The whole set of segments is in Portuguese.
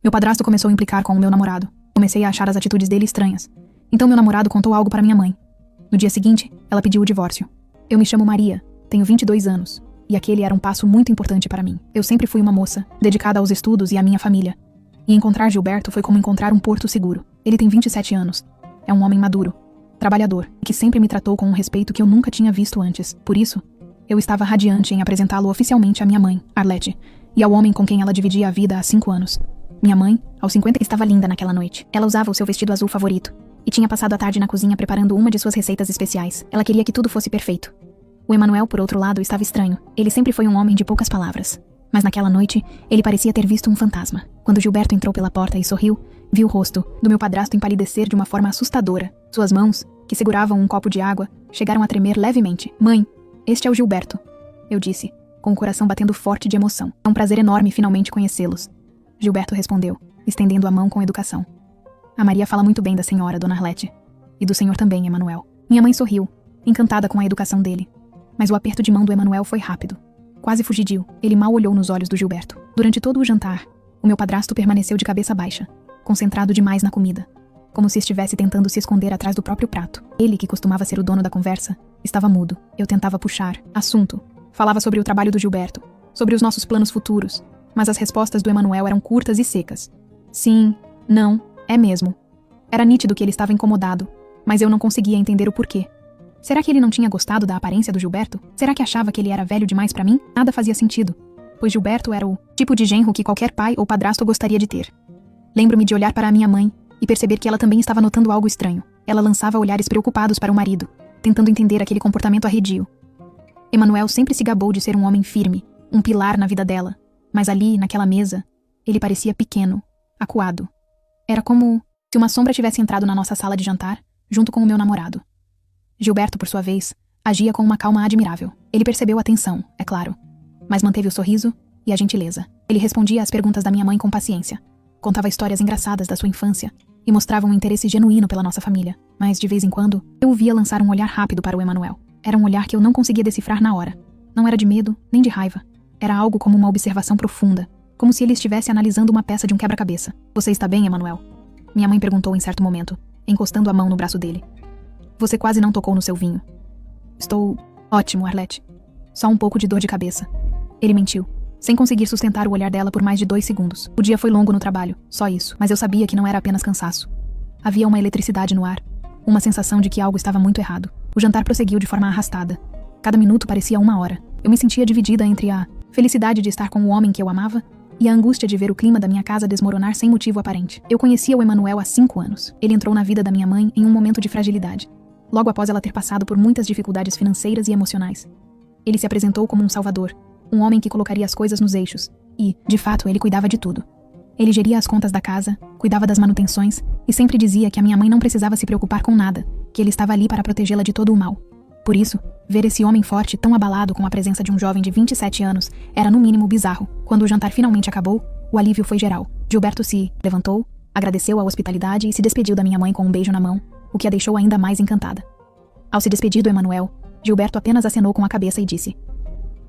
Meu padrasto começou a implicar com o meu namorado. Comecei a achar as atitudes dele estranhas. Então meu namorado contou algo para minha mãe. No dia seguinte, ela pediu o divórcio. Eu me chamo Maria, tenho 22 anos, e aquele era um passo muito importante para mim. Eu sempre fui uma moça, dedicada aos estudos e à minha família. E encontrar Gilberto foi como encontrar um porto seguro. Ele tem 27 anos. É um homem maduro, trabalhador, que sempre me tratou com um respeito que eu nunca tinha visto antes. Por isso, eu estava radiante em apresentá-lo oficialmente à minha mãe, Arlete, e ao homem com quem ela dividia a vida há 5 anos. Minha mãe, aos 50, estava linda naquela noite. Ela usava o seu vestido azul favorito e tinha passado a tarde na cozinha preparando uma de suas receitas especiais. Ela queria que tudo fosse perfeito. O Emanuel, por outro lado, estava estranho. Ele sempre foi um homem de poucas palavras. Mas naquela noite, ele parecia ter visto um fantasma. Quando Gilberto entrou pela porta e sorriu, vi o rosto do meu padrasto empalidecer de uma forma assustadora. Suas mãos, que seguravam um copo de água, chegaram a tremer levemente. "Mãe, este é o Gilberto", eu disse, com o coração batendo forte de emoção. "É um prazer enorme finalmente conhecê-los", Gilberto respondeu, estendendo a mão com educação. "A Maria fala muito bem da senhora, dona Arlete. E do senhor também, Emanuel." Minha mãe sorriu, encantada com a educação dele. Mas o aperto de mão do Emanuel foi rápido. Quase fugidio. Ele mal olhou nos olhos do Gilberto. Durante todo o jantar, o meu padrasto permaneceu de cabeça baixa, concentrado demais na comida, como se estivesse tentando se esconder atrás do próprio prato. Ele, que costumava ser o dono da conversa, estava mudo. Eu tentava puxar assunto. Falava sobre o trabalho do Gilberto, sobre os nossos planos futuros, mas as respostas do Emanuel eram curtas e secas. Sim, não, é mesmo. Era nítido que ele estava incomodado, mas eu não conseguia entender o porquê. Será que ele não tinha gostado da aparência do Gilberto? Será que achava que ele era velho demais pra mim? Nada fazia sentido, pois Gilberto era o tipo de genro que qualquer pai ou padrasto gostaria de ter. Lembro-me de olhar para a minha mãe e perceber que ela também estava notando algo estranho. Ela lançava olhares preocupados para o marido, tentando entender aquele comportamento arredio. Emanuel sempre se gabou de ser um homem firme, um pilar na vida dela, mas ali, naquela mesa, ele parecia pequeno, acuado. Era como se uma sombra tivesse entrado na nossa sala de jantar, junto com o meu namorado. Gilberto, por sua vez, agia com uma calma admirável. Ele percebeu a tensão, é claro, mas manteve o sorriso e a gentileza. Ele respondia às perguntas da minha mãe com paciência, contava histórias engraçadas da sua infância e mostrava um interesse genuíno pela nossa família. Mas, de vez em quando, eu o via lançar um olhar rápido para o Emanuel. Era um olhar que eu não conseguia decifrar na hora. Não era de medo, nem de raiva. Era algo como uma observação profunda, como se ele estivesse analisando uma peça de um quebra-cabeça. "Você está bem, Emanuel?" Minha mãe perguntou em certo momento, encostando a mão no braço dele. "Você quase não tocou no seu vinho." "Estou ótimo, Arlete. Só um pouco de dor de cabeça." Ele mentiu, sem conseguir sustentar o olhar dela por mais de 2 segundos. O dia foi longo no trabalho, só isso, mas eu sabia que não era apenas cansaço. Havia uma eletricidade no ar, uma sensação de que algo estava muito errado. O jantar prosseguiu de forma arrastada. Cada minuto parecia 1 hora. Eu me sentia dividida entre a felicidade de estar com o homem que eu amava e a angústia de ver o clima da minha casa desmoronar sem motivo aparente. Eu conhecia o Emanuel há 5 anos. Ele entrou na vida da minha mãe em um momento de fragilidade, logo após ela ter passado por muitas dificuldades financeiras e emocionais. Ele se apresentou como um salvador, um homem que colocaria as coisas nos eixos, e, de fato, ele cuidava de tudo. Ele geria as contas da casa, cuidava das manutenções e sempre dizia que a minha mãe não precisava se preocupar com nada, que ele estava ali para protegê-la de todo o mal. Por isso, ver esse homem forte tão abalado com a presença de um jovem de 27 anos era no mínimo bizarro. Quando o jantar finalmente acabou, o alívio foi geral. Gilberto se levantou, agradeceu a hospitalidade e se despediu da minha mãe com um beijo na mão, o que a deixou ainda mais encantada. Ao se despedir do Emanuel, Gilberto apenas acenou com a cabeça e disse: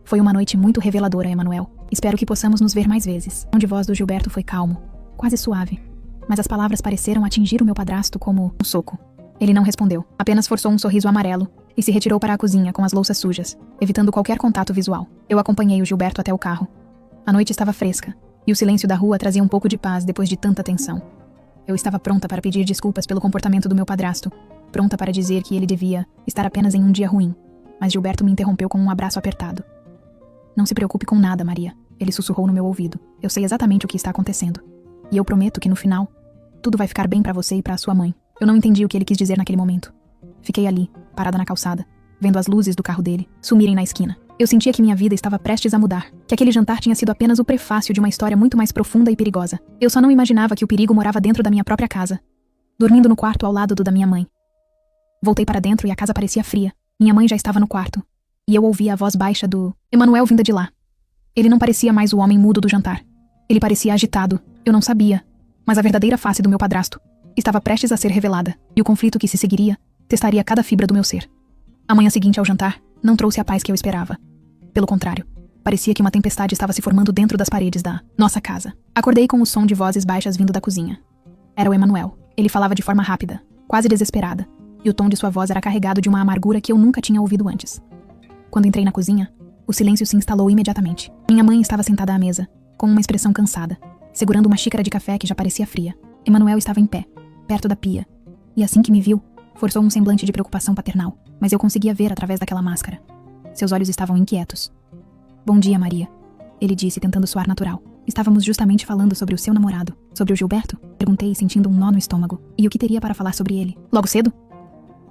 "Foi uma noite muito reveladora, Emanuel. Espero que possamos nos ver mais vezes." O tom de voz do Gilberto foi calmo, quase suave, mas as palavras pareceram atingir o meu padrasto como um soco. Ele não respondeu, apenas forçou um sorriso amarelo e se retirou para a cozinha com as louças sujas, evitando qualquer contato visual. Eu acompanhei o Gilberto até o carro. A noite estava fresca, e o silêncio da rua trazia um pouco de paz depois de tanta tensão. Eu estava pronta para pedir desculpas pelo comportamento do meu padrasto, pronta para dizer que ele devia estar apenas em um dia ruim, mas Gilberto me interrompeu com um abraço apertado. "Não se preocupe com nada, Maria", ele sussurrou no meu ouvido. "Eu sei exatamente o que está acontecendo. E eu prometo que no final, tudo vai ficar bem para você e para a sua mãe." Eu não entendi o que ele quis dizer naquele momento. Fiquei ali, parada na calçada, vendo as luzes do carro dele sumirem na esquina. Eu sentia que minha vida estava prestes a mudar, que aquele jantar tinha sido apenas o prefácio de uma história muito mais profunda e perigosa. Eu só não imaginava que o perigo morava dentro da minha própria casa, dormindo no quarto ao lado do da minha mãe. Voltei para dentro e a casa parecia fria. Minha mãe já estava no quarto, e eu ouvia a voz baixa do Emanuel vinda de lá. Ele não parecia mais o homem mudo do jantar. Ele parecia agitado. Eu não sabia, mas a verdadeira face do meu padrasto estava prestes a ser revelada, e o conflito que se seguiria testaria cada fibra do meu ser. A manhã seguinte ao jantar não trouxe a paz que eu esperava. Pelo contrário, Parecia que uma tempestade estava se formando dentro das paredes da nossa casa. Acordei com o som de vozes baixas vindo da cozinha. Era o Emanuel. Ele falava de forma rápida, quase desesperada, e o tom de sua voz era carregado de uma amargura que eu nunca tinha ouvido antes. Quando entrei na cozinha, o silêncio se instalou imediatamente. Minha mãe estava sentada à mesa, com uma expressão cansada, segurando uma xícara de café que já parecia fria. Emanuel estava em pé, perto da pia, e assim que me viu, forçou um semblante de preocupação paternal, mas eu conseguia ver através daquela máscara. Seus olhos estavam inquietos. "Bom dia, Maria", ele disse, tentando soar natural. "Estávamos justamente falando sobre o seu namorado. Sobre o Gilberto?", perguntei, sentindo um nó no estômago. "E o que teria para falar sobre ele? Logo cedo?"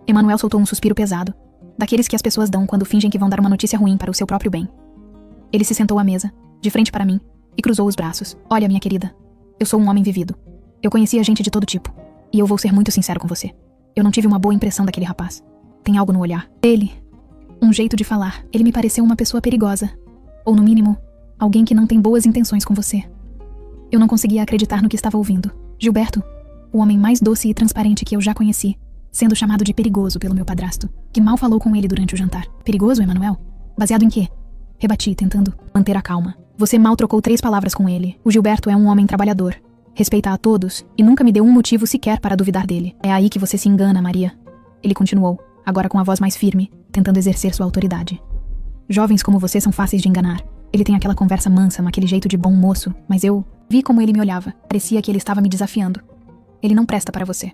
Emanuel soltou um suspiro pesado, daqueles que as pessoas dão quando fingem que vão dar uma notícia ruim para o seu próprio bem. Ele se sentou à mesa, de frente para mim, e cruzou os braços. "Olha, minha querida, eu sou um homem vivido. Eu conhecia gente de todo tipo. E eu vou ser muito sincero com você. Eu não tive uma boa impressão daquele rapaz. Tem algo no olhar dele. Um jeito de falar. Ele me pareceu uma pessoa perigosa. Ou, no mínimo, alguém que não tem boas intenções com você." Eu não conseguia acreditar no que estava ouvindo. Gilberto, o homem mais doce e transparente que eu já conheci, sendo chamado de perigoso pelo meu padrasto, que mal falou com ele durante o jantar. "Perigoso, Emanuel? Baseado em quê?" Rebati, tentando manter a calma. "Você mal trocou 3 palavras com ele. O Gilberto é um homem trabalhador. Respeita a todos e nunca me deu um motivo sequer para duvidar dele. É aí que você se engana, Maria." Ele continuou, agora com a voz mais firme, tentando exercer sua autoridade. "Jovens como você são fáceis de enganar. Ele tem aquela conversa mansa, aquele jeito de bom moço, mas eu vi como ele me olhava. Parecia que ele estava me desafiando. Ele não presta para você.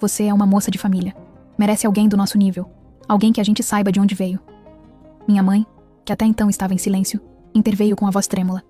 Você é uma moça de família. Merece alguém do nosso nível. Alguém que a gente saiba de onde veio." Minha mãe, que até então estava em silêncio, interveio com a voz trêmula.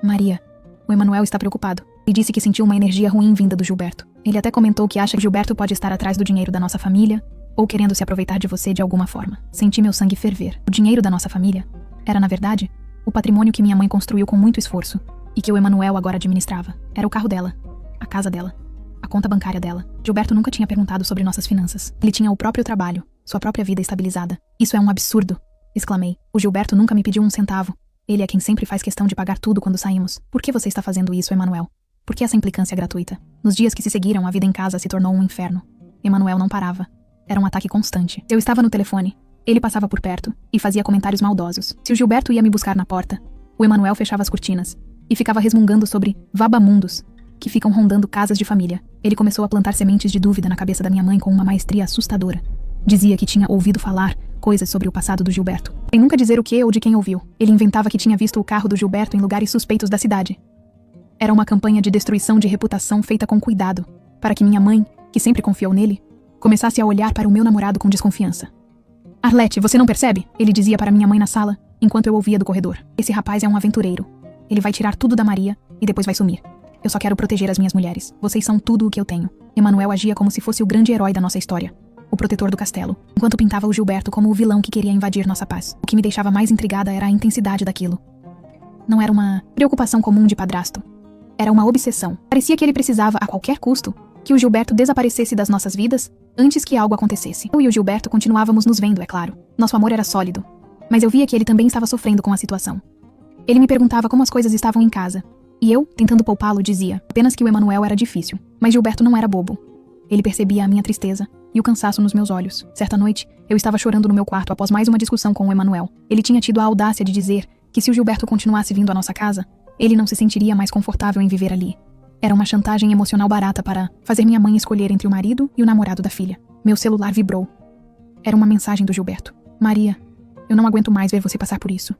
"Maria, o Emanuel está preocupado. E disse que sentiu uma energia ruim vinda do Gilberto. Ele até comentou que acha que Gilberto pode estar atrás do dinheiro da nossa família ou querendo se aproveitar de você de alguma forma." Senti meu sangue ferver. O dinheiro da nossa família era, na verdade, o patrimônio que minha mãe construiu com muito esforço e que o Emanuel agora administrava. Era o carro dela, a casa dela, a conta bancária dela. Gilberto nunca tinha perguntado sobre nossas finanças. Ele tinha o próprio trabalho, sua própria vida estabilizada. "Isso é um absurdo", exclamei. "O Gilberto nunca me pediu um centavo. Ele é quem sempre faz questão de pagar tudo quando saímos. Por que você está fazendo isso, Emanuel? Por que essa implicância gratuita?" Nos dias que se seguiram, a vida em casa se tornou um inferno. Emanuel não parava. Era um ataque constante. Eu estava no telefone. Ele passava por perto e fazia comentários maldosos. Se o Gilberto ia me buscar na porta, o Emanuel fechava as cortinas e ficava resmungando sobre vabamundos que ficam rondando casas de família. Ele começou a plantar sementes de dúvida na cabeça da minha mãe com uma maestria assustadora. Dizia que tinha ouvido falar coisas sobre o passado do Gilberto, sem nunca dizer o que ou de quem ouviu. Ele inventava que tinha visto o carro do Gilberto em lugares suspeitos da cidade. Era uma campanha de destruição de reputação feita com cuidado, para que minha mãe, que sempre confiou nele, começasse a olhar para o meu namorado com desconfiança. "Arlete, você não percebe?" ele dizia para minha mãe na sala, enquanto eu ouvia do corredor. "Esse rapaz é um aventureiro. Ele vai tirar tudo da Maria e depois vai sumir. Eu só quero proteger as minhas mulheres. Vocês são tudo o que eu tenho." Emanuel agia como se fosse o grande herói da nossa história, o protetor do castelo, enquanto pintava o Gilberto como o vilão que queria invadir nossa paz. O que me deixava mais intrigada era a intensidade daquilo. Não era uma preocupação comum de padrasto. Era uma obsessão. Parecia que ele precisava, a qualquer custo, que o Gilberto desaparecesse das nossas vidas antes que algo acontecesse. Eu e o Gilberto continuávamos nos vendo, é claro. Nosso amor era sólido. Mas eu via que ele também estava sofrendo com a situação. Ele me perguntava como as coisas estavam em casa. E eu, tentando poupá-lo, dizia apenas que o Emanuel era difícil. Mas Gilberto não era bobo. Ele percebia a minha tristeza e o cansaço nos meus olhos. Certa noite, eu estava chorando no meu quarto após mais uma discussão com o Emanuel. Ele tinha tido a audácia de dizer que se o Gilberto continuasse vindo à nossa casa, ele não se sentiria mais confortável em viver ali. Era uma chantagem emocional barata para fazer minha mãe escolher entre o marido e o namorado da filha. Meu celular vibrou. Era uma mensagem do Gilberto. "Maria, eu não aguento mais ver você passar por isso.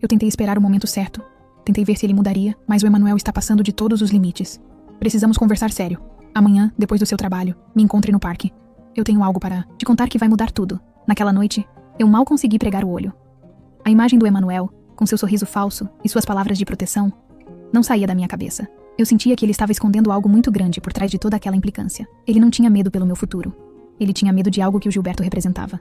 Eu tentei esperar o momento certo. Tentei ver se ele mudaria, mas o Emanuel está passando de todos os limites. Precisamos conversar sério. Amanhã, depois do seu trabalho, me encontre no parque. Eu tenho algo para te contar que vai mudar tudo." Naquela noite, eu mal consegui pregar o olho. A imagem do Emanuel, com seu sorriso falso e suas palavras de proteção, não saía da minha cabeça. Eu sentia que ele estava escondendo algo muito grande por trás de toda aquela implicância. Ele não tinha medo pelo meu futuro. Ele tinha medo de algo que o Gilberto representava.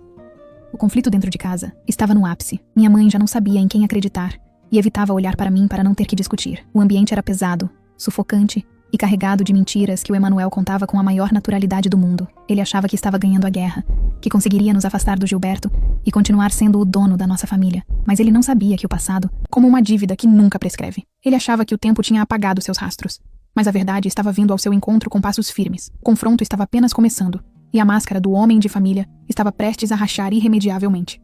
O conflito dentro de casa estava no ápice. Minha mãe já não sabia em quem acreditar e evitava olhar para mim para não ter que discutir. O ambiente era pesado, sufocante e carregado de mentiras que o Emanuel contava com a maior naturalidade do mundo. Ele achava que estava ganhando a guerra, que conseguiria nos afastar do Gilberto e continuar sendo o dono da nossa família. Mas ele não sabia que o passado, como uma dívida que nunca prescreve. Ele achava que o tempo tinha apagado seus rastros. Mas a verdade estava vindo ao seu encontro com passos firmes. O confronto estava apenas começando, e a máscara do homem de família estava prestes a rachar irremediavelmente.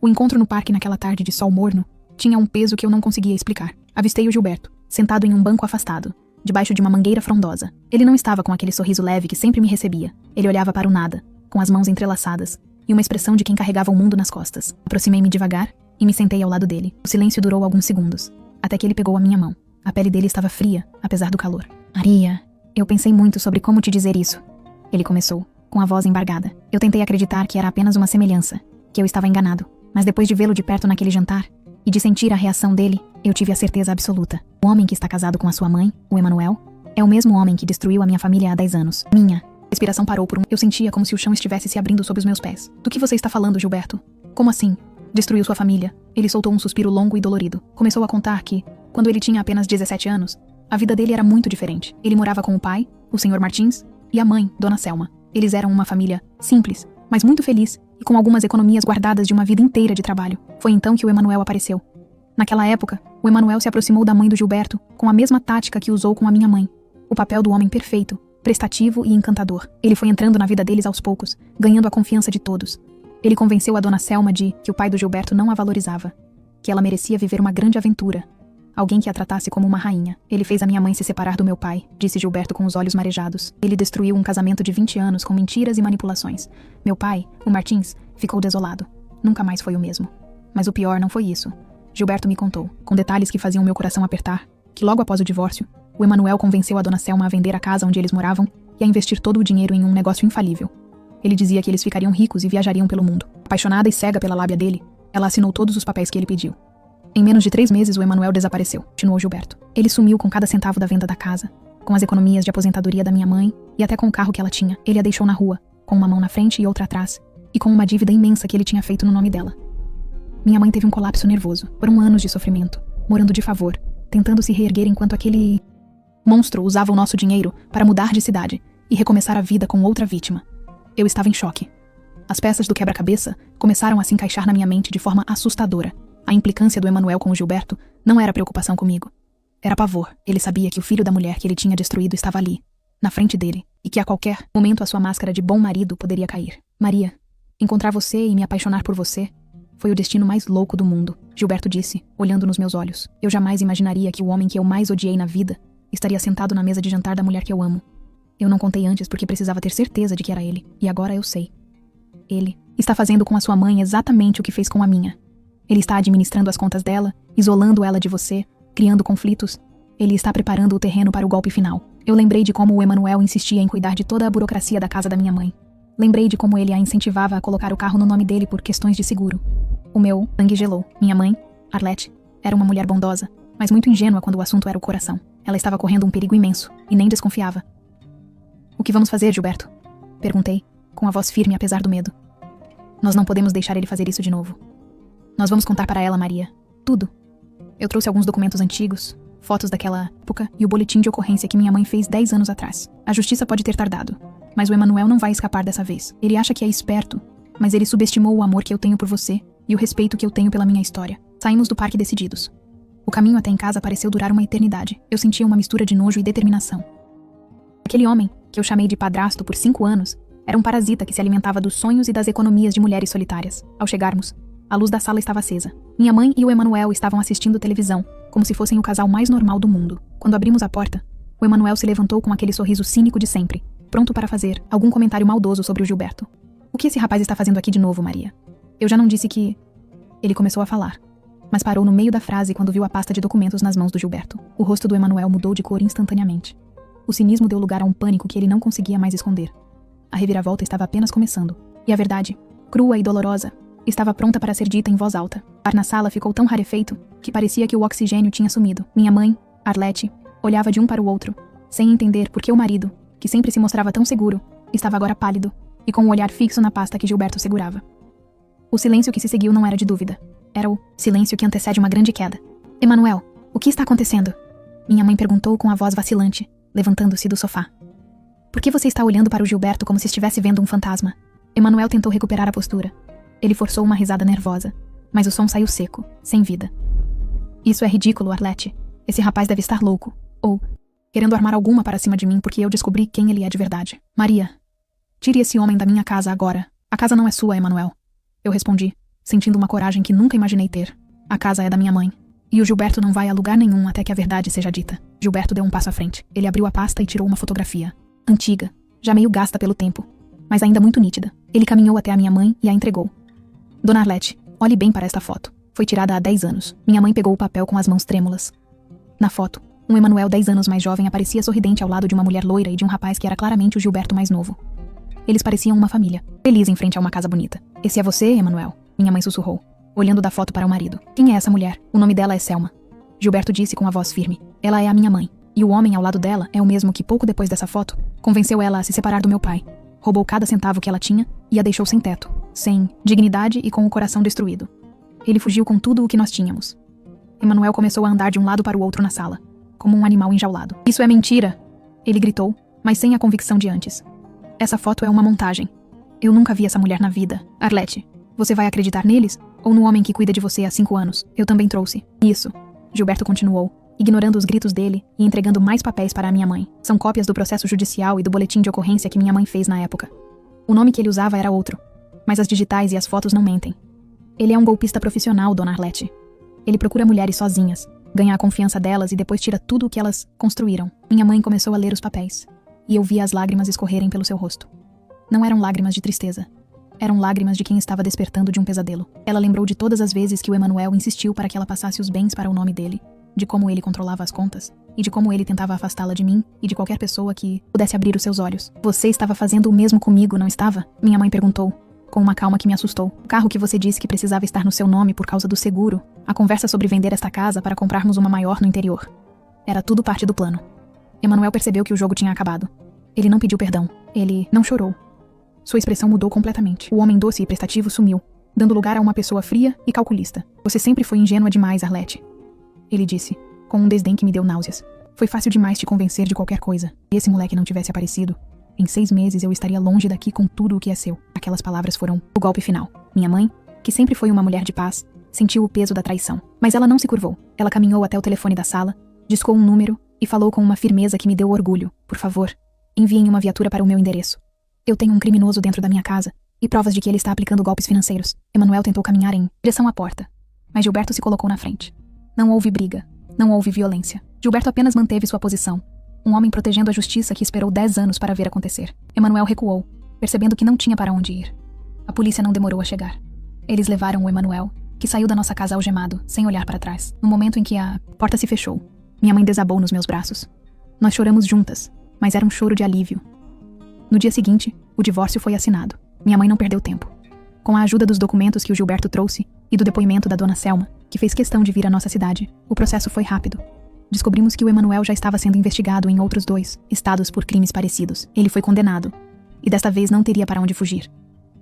O encontro no parque naquela tarde de sol morno tinha um peso que eu não conseguia explicar. Avistei o Gilberto, sentado em um banco afastado, debaixo de uma mangueira frondosa. Ele não estava com aquele sorriso leve que sempre me recebia. Ele olhava para o nada, com as mãos entrelaçadas, e uma expressão de quem carregava o mundo nas costas. Aproximei-me devagar e me sentei ao lado dele. O silêncio durou alguns segundos, até que ele pegou a minha mão. A pele dele estava fria, apesar do calor. Maria, eu pensei muito sobre como te dizer isso. Ele começou, com a voz embargada. Eu tentei acreditar que era apenas uma semelhança, que eu estava enganado. Mas depois de vê-lo de perto naquele jantar, e de sentir a reação dele, eu tive a certeza absoluta. O homem que está casado com a sua mãe, o Emanuel, é o mesmo homem que destruiu a minha família há 10 anos. Minha respiração parou por um... Eu sentia como se o chão estivesse se abrindo sob os meus pés. Do que você está falando, Gilberto? Como assim? Destruiu sua família. Ele soltou um suspiro longo e dolorido. Começou a contar que, quando ele tinha apenas 17 anos, a vida dele era muito diferente. Ele morava com o pai, o Sr. Martins, e a mãe, Dona Selma. Eles eram uma família simples, mas muito feliz e com algumas economias guardadas de uma vida inteira de trabalho. Foi então que o Emanuel apareceu. Naquela época, o Emanuel se aproximou da mãe do Gilberto com a mesma tática que usou com a minha mãe. O papel do homem perfeito, prestativo e encantador. Ele foi entrando na vida deles aos poucos, ganhando a confiança de todos. Ele convenceu a Dona Selma de que o pai do Gilberto não a valorizava, que ela merecia viver uma grande aventura, alguém que a tratasse como uma rainha. Ele fez a minha mãe se separar do meu pai, disse Gilberto com os olhos marejados. Ele destruiu um casamento de 20 anos com mentiras e manipulações. Meu pai, o Martins, ficou desolado. Nunca mais foi o mesmo. Mas o pior não foi isso. Gilberto me contou, com detalhes que faziam meu coração apertar, que logo após o divórcio, o Emanuel convenceu a Dona Selma a vender a casa onde eles moravam e a investir todo o dinheiro em um negócio infalível. Ele dizia que eles ficariam ricos e viajariam pelo mundo. Apaixonada e cega pela lábia dele, ela assinou todos os papéis que ele pediu. Em menos de 3 meses, o Emanuel desapareceu, continuou Gilberto. Ele sumiu com cada centavo da venda da casa, com as economias de aposentadoria da minha mãe e até com o carro que ela tinha. Ele a deixou na rua, com uma mão na frente e outra atrás, e com uma dívida imensa que ele tinha feito no nome dela. Minha mãe teve um colapso nervoso. Foram anos de sofrimento, morando de favor, tentando se reerguer enquanto aquele monstro usava o nosso dinheiro para mudar de cidade e recomeçar a vida com outra vítima. Eu estava em choque. As peças do quebra-cabeça começaram a se encaixar na minha mente de forma assustadora. A implicância do Emanuel com o Gilberto não era preocupação comigo. Era pavor. Ele sabia que o filho da mulher que ele tinha destruído estava ali, na frente dele, e que a qualquer momento a sua máscara de bom marido poderia cair. Maria, encontrar você e me apaixonar por você foi o destino mais louco do mundo, Gilberto disse, olhando nos meus olhos. Eu jamais imaginaria que o homem que eu mais odiei na vida estaria sentado na mesa de jantar da mulher que eu amo. Eu não contei antes porque precisava ter certeza de que era ele, e agora eu sei. Ele está fazendo com a sua mãe exatamente o que fez com a minha. Ele está administrando as contas dela, isolando ela de você, criando conflitos. Ele está preparando o terreno para o golpe final. Eu lembrei de como o Emanuel insistia em cuidar de toda a burocracia da casa da minha mãe. Lembrei de como ele a incentivava a colocar o carro no nome dele por questões de seguro. O meu sangue gelou. Minha mãe, Arlete, era uma mulher bondosa, mas muito ingênua quando o assunto era o coração. Ela estava correndo um perigo imenso, e nem desconfiava. O que vamos fazer, Gilberto? Perguntei, com a voz firme apesar do medo. Nós não podemos deixar ele fazer isso de novo. Nós vamos contar para ela, Maria. Tudo. Eu trouxe alguns documentos antigos, fotos daquela época e o boletim de ocorrência que minha mãe fez 10 anos atrás. A justiça pode ter tardado, mas o Emanuel não vai escapar dessa vez. Ele acha que é esperto, mas ele subestimou o amor que eu tenho por você e o respeito que eu tenho pela minha história. Saímos do parque decididos. O caminho até em casa pareceu durar uma eternidade. Eu sentia uma mistura de nojo e determinação. Aquele homem, que eu chamei de padrasto por 5 anos, era um parasita que se alimentava dos sonhos e das economias de mulheres solitárias. Ao chegarmos, a luz da sala estava acesa. Minha mãe e o Emanuel estavam assistindo televisão, como se fossem o casal mais normal do mundo. Quando abrimos a porta, o Emanuel se levantou com aquele sorriso cínico de sempre, pronto para fazer algum comentário maldoso sobre o Gilberto. O que esse rapaz está fazendo aqui de novo, Maria? Eu já não disse que... Ele começou a falar, mas parou no meio da frase quando viu a pasta de documentos nas mãos do Gilberto. O rosto do Emanuel mudou de cor instantaneamente. O cinismo deu lugar a um pânico que ele não conseguia mais esconder. A reviravolta estava apenas começando. E a verdade, crua e dolorosa, estava pronta para ser dita em voz alta. O ar na sala ficou tão rarefeito que parecia que o oxigênio tinha sumido. Minha mãe, Arlete, olhava de um para o outro, sem entender por que o marido, que sempre se mostrava tão seguro, estava agora pálido e com o olhar fixo na pasta que Gilberto segurava. O silêncio que se seguiu não era de dúvida. Era o silêncio que antecede uma grande queda. Emanuel, o que está acontecendo? Minha mãe perguntou com a voz vacilante, levantando-se do sofá. Por que você está olhando para o Gilberto como se estivesse vendo um fantasma? Emanuel tentou recuperar a postura. Ele forçou uma risada nervosa, mas o som saiu seco, sem vida. Isso é ridículo, Arlete. Esse rapaz deve estar louco, ou querendo armar alguma para cima de mim porque eu descobri quem ele é de verdade. Maria, tire esse homem da minha casa agora. A casa não é sua, Emanuel. Eu respondi, sentindo uma coragem que nunca imaginei ter. A casa é da minha mãe. E o Gilberto não vai a lugar nenhum até que a verdade seja dita. Gilberto deu um passo à frente. Ele abriu a pasta e tirou uma fotografia. Antiga, já meio gasta pelo tempo, mas ainda muito nítida. Ele caminhou até a minha mãe e a entregou. Dona Arlete, olhe bem para esta foto. Foi tirada há 10 anos. Minha mãe pegou o papel com as mãos trêmulas. Na foto, um Emanuel 10 anos mais jovem aparecia sorridente ao lado de uma mulher loira e de um rapaz que era claramente o Gilberto mais novo. Eles pareciam uma família, feliz em frente a uma casa bonita. Esse é você, Emanuel? Minha mãe sussurrou, olhando da foto para o marido. Quem é essa mulher? O nome dela é Selma. Gilberto disse com a voz firme. Ela é a minha mãe. E o homem ao lado dela é o mesmo que, pouco depois dessa foto, convenceu ela a se separar do meu pai. Roubou cada centavo que ela tinha e a deixou sem teto, sem dignidade e com o coração destruído. Ele fugiu com tudo o que nós tínhamos. Emanuel começou a andar de um lado para o outro na sala, como um animal enjaulado. Isso é mentira! Ele gritou, mas sem a convicção de antes. Essa foto é uma montagem. Eu nunca vi essa mulher na vida. Arlete, você vai acreditar neles? Ou no homem que cuida de você há 5 anos? Eu também trouxe. Isso. Gilberto continuou, ignorando os gritos dele e entregando mais papéis para a minha mãe. São cópias do processo judicial e do boletim de ocorrência que minha mãe fez na época. O nome que ele usava era outro, mas as digitais e as fotos não mentem. Ele é um golpista profissional, Dona Arlete. Ele procura mulheres sozinhas, ganha a confiança delas e depois tira tudo o que elas construíram. Minha mãe começou a ler os papéis, e eu via as lágrimas escorrerem pelo seu rosto. Não eram lágrimas de tristeza. Eram lágrimas de quem estava despertando de um pesadelo. Ela lembrou de todas as vezes que o Emanuel insistiu para que ela passasse os bens para o nome dele, de como ele controlava as contas, e de como ele tentava afastá-la de mim e de qualquer pessoa que pudesse abrir os seus olhos. Você estava fazendo o mesmo comigo, não estava? Minha mãe perguntou, com uma calma que me assustou. O carro que você disse que precisava estar no seu nome por causa do seguro, a conversa sobre vender esta casa para comprarmos uma maior no interior. Era tudo parte do plano. Emanuel percebeu que o jogo tinha acabado. Ele não pediu perdão. Ele não chorou. Sua expressão mudou completamente. O homem doce e prestativo sumiu, dando lugar a uma pessoa fria e calculista. Você sempre foi ingênua demais, Arlete. Ele disse, com um desdém que me deu náuseas. Foi fácil demais te convencer de qualquer coisa. Se esse moleque não tivesse aparecido, em 6 meses eu estaria longe daqui com tudo o que é seu. Aquelas palavras foram o golpe final. Minha mãe, que sempre foi uma mulher de paz, sentiu o peso da traição. Mas ela não se curvou. Ela caminhou até o telefone da sala, discou um número e falou com uma firmeza que me deu orgulho. Por favor, enviem uma viatura para o meu endereço. Eu tenho um criminoso dentro da minha casa e provas de que ele está aplicando golpes financeiros. Emanuel tentou caminhar em direção à porta, mas Gilberto se colocou na frente. Não houve briga, não houve violência. Gilberto apenas manteve sua posição. Um homem protegendo a justiça que esperou 10 anos para ver acontecer. Emanuel recuou, percebendo que não tinha para onde ir. A polícia não demorou a chegar. Eles levaram o Emanuel, que saiu da nossa casa algemado, sem olhar para trás. No momento em que a porta se fechou, minha mãe desabou nos meus braços. Nós choramos juntas, mas era um choro de alívio. No dia seguinte, o divórcio foi assinado. Minha mãe não perdeu tempo. Com a ajuda dos documentos que o Gilberto trouxe e do depoimento da dona Selma, que fez questão de vir à nossa cidade, o processo foi rápido. Descobrimos que o Emanuel já estava sendo investigado em outros 2 estados por crimes parecidos. Ele foi condenado, e desta vez não teria para onde fugir.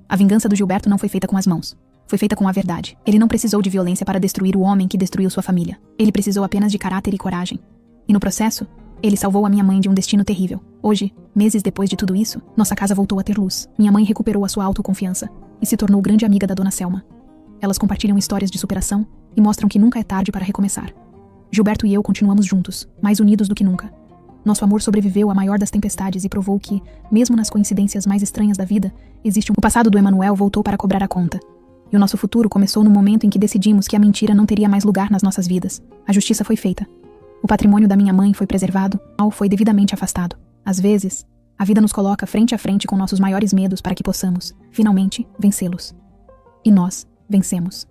A vingança do Gilberto não foi feita com as mãos. Foi feita com a verdade. Ele não precisou de violência para destruir o homem que destruiu sua família. Ele precisou apenas de caráter e coragem. E no processo, ele salvou a minha mãe de um destino terrível. Hoje, meses depois de tudo isso, nossa casa voltou a ter luz. Minha mãe recuperou a sua autoconfiança e se tornou grande amiga da dona Selma. Elas compartilham histórias de superação e mostram que nunca é tarde para recomeçar. Gilberto e eu continuamos juntos, mais unidos do que nunca. Nosso amor sobreviveu à maior das tempestades e provou que, mesmo nas coincidências mais estranhas da vida, existe um... O passado do Emanuel voltou para cobrar a conta. E o nosso futuro começou no momento em que decidimos que a mentira não teria mais lugar nas nossas vidas. A justiça foi feita. O patrimônio da minha mãe foi preservado, o mal foi devidamente afastado. Às vezes, a vida nos coloca frente a frente com nossos maiores medos para que possamos, finalmente, vencê-los. E nós vencemos.